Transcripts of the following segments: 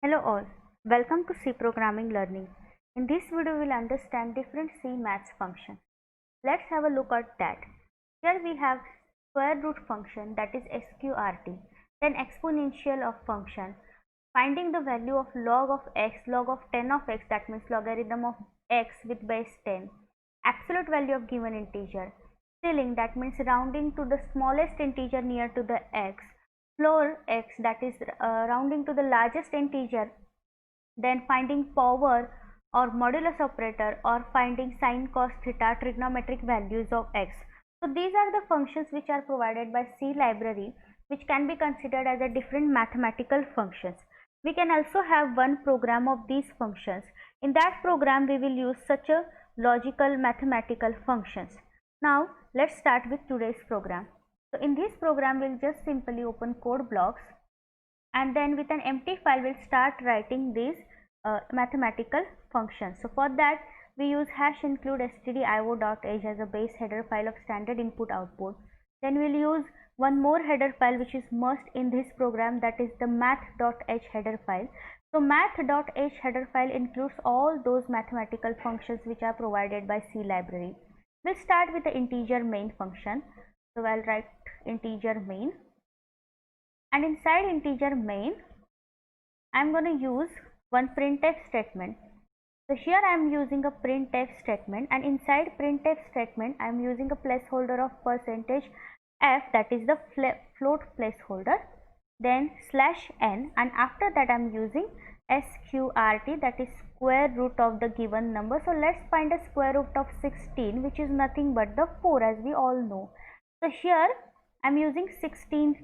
Hello all, welcome to C Programming Learning. In this video, we will understand different C maths functions. Let's have a look at that. Here we have square root function, that is sqrt, then exponential of function, finding the value of log of x, log of 10 of x, that means logarithm of x with base 10, absolute value of given integer, ceiling, that means rounding to the smallest integer near to the x, floor x, that is rounding to the largest integer, then finding power or modulus operator, or finding sine, cos, theta, trigonometric values of x. So these are the functions which are provided by C library, which can be considered as a different mathematical functions. We can also have one program of these functions. In that program we will use such a logical mathematical functions. Now let's start with today's program. So in this program we'll just simply open code blocks, and then with an empty file we'll start writing these mathematical functions. So for that we use hash include stdio.h as a base header file of standard input output. Then we'll use one more header file which is must in this program, that is the math.h header file. So math.h header file includes all those mathematical functions which are provided by C library. We'll start with the integer main function. So I'll write integer main, and inside integer main I'm going to use one printf statement. So here I am using a printf statement, and inside printf statement I am using a placeholder of %f, that is the float placeholder, then /n, and after that I am using sqrt, that is square root of the given number. So let's find a square root of 16, which is nothing but the 4, as we all know. So here I am using 16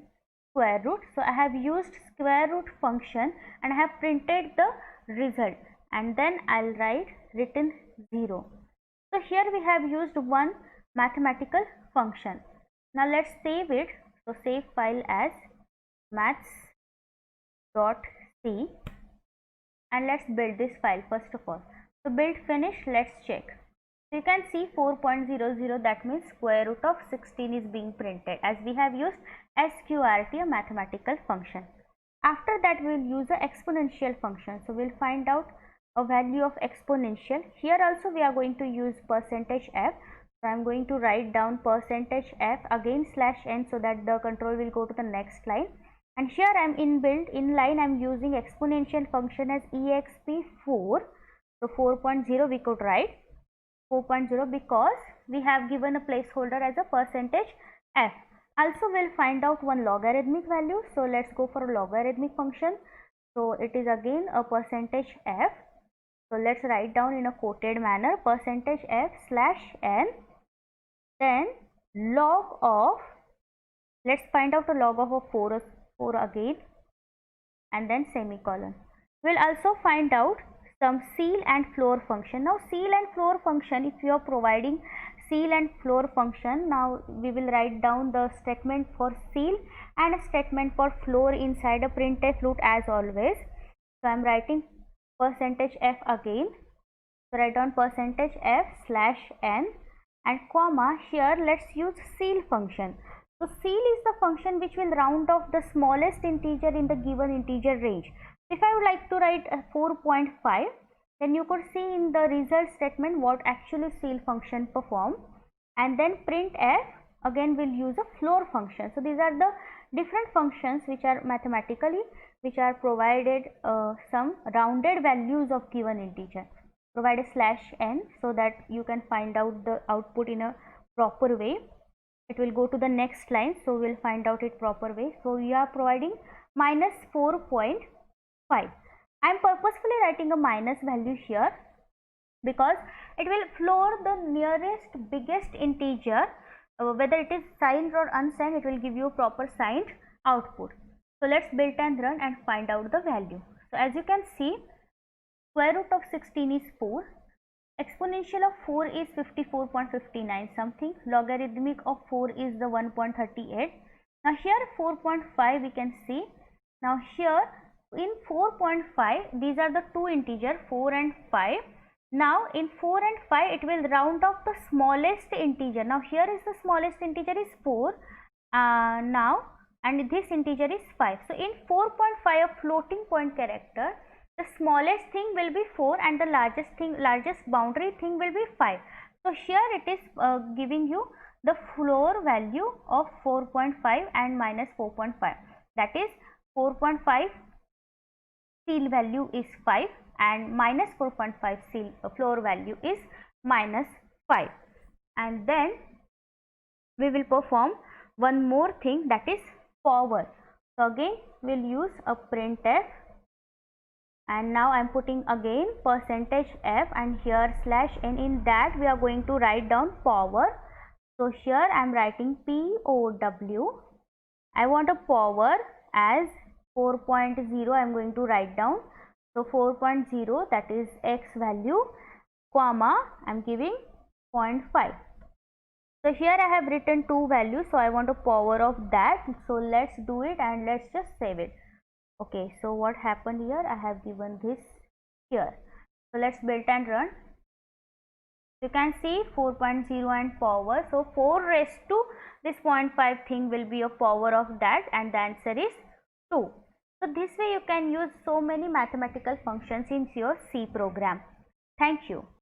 square root. So I have used square root function and I have printed the result, and then I'll write written 0. So here we have used one mathematical function. Now let's save it. So save file as maths.c, and let's build this file first of all. So build finish, let's check. So you can see 4.00, that means square root of 16 is being printed, as we have used sqrt, a mathematical function. After that we will use a exponential function. So we'll find out a value of exponential. Here also we are going to use %f. So I'm going to write down %f again /n, so that the control will go to the next line. And here I'm in line I'm using exponential function as exp4. So 4.0 we could write 4.0 because we have given a placeholder as a %f. Also we'll find out one logarithmic value. So let's go for a logarithmic function. So it is again a %f. So let's write down in a quoted manner %f/n, then log of, let's find out the log of a 4 again, and then semicolon. We'll also find out some ceil and floor function. Now ceil and floor function, if you are providing ceil and floor function, now we will write down the statement for ceil and a statement for floor inside a printf loop as always. So I am writing %f again. So write down %f/n and comma. Here let's use ceil function. So ceil is the function which will round off the smallest integer in the given integer range. If I would like to write 4.5, then you could see in the result statement what actually ceil function perform, and then printf again will use a floor function. So these are the different functions which are mathematically which are provided some rounded values of given integer. Provide a /n so that you can find out the output in a proper way. It will go to the next line, so we'll find out it proper way. So we are providing -4.5. I am purposefully writing a minus value here because it will floor the nearest biggest integer, whether it is signed or unsigned, it will give you a proper signed output. So let's build and run and find out the value. So as you can see, square root of 16 is 4, exponential of 4 is 54.59 something, logarithmic of 4 is the 1.38. Now here 4.5 we can see. Now here in 4.5 these are the two integers 4 and 5. Now in 4 and 5 it will round off the smallest integer. Now here is the smallest integer is 4 now, and this integer is 5. So in 4.5 a floating point character the smallest thing will be 4 and the largest boundary thing will be 5. So here it is giving you the floor value of 4.5 and minus 4.5. That is 4.5 seal value is 5 and minus 4.5 seal floor value is minus 5. And then we will perform one more thing, that is power. So again we'll use a printf, and now I'm putting again %f and here /n. In that we are going to write down power. So here I'm writing POW. I want a power as 4.0. I'm going to write down. So 4.0, that is x value, comma, I'm giving 0.5. So here I have written two values, so I want a power of that. So let's do it and let's just save it. Okay, so what happened here, I have given this here. So let's build and run. You can see 4.0 and power. So 4 raised to this 0.5 thing will be a power of that, and the answer is 2. So this way you can use so many mathematical functions in your C program. Thank you.